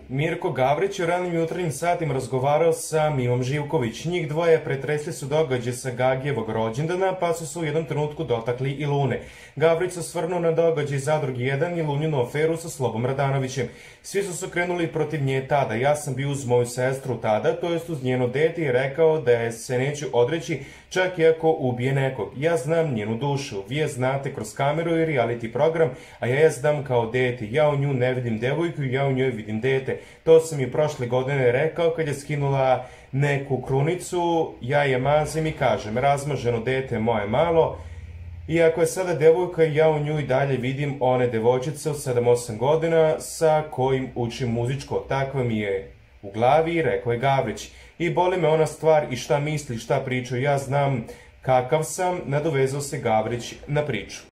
Mirko Gavrić je u ranim jutarnjim satima razgovarao sa Mijom Živković. Njih dvoje pretresli su događaj sa Gagijevog rođendana, pa su se u jednom trenutku dotakli i Lune. Gavrić se osvrnuo na događaj Zadruge 1 i Luninu aferu sa Slobom Radanovićem. Svi su se krenuli protiv nje tada. Ja sam bio uz moju sestru tada, to jest uz njeno dete, i rekao da je se neću odreći čak i ako ubije nekog. Ja znam njenu dušu, vi je znate kroz kameru i reality program, a ja je znam kao dete. Ja u nju ne vidim devojku, ja u njoj vidim dete. To sam i prošle godine rekao kad je skinula neku krunicu, ja je mazim i kažem, razmaženo dete moje malo. Iako je sada devojka, ja u nju i dalje vidim one devojčice od 7-8 godina sa kojim učim muzičko. Takva mi je u glavi, rekao je Gavrić. I boli me ona stvar i šta misli, šta priča, ja znam kakav sam, nadovezao se Gavrić na priču.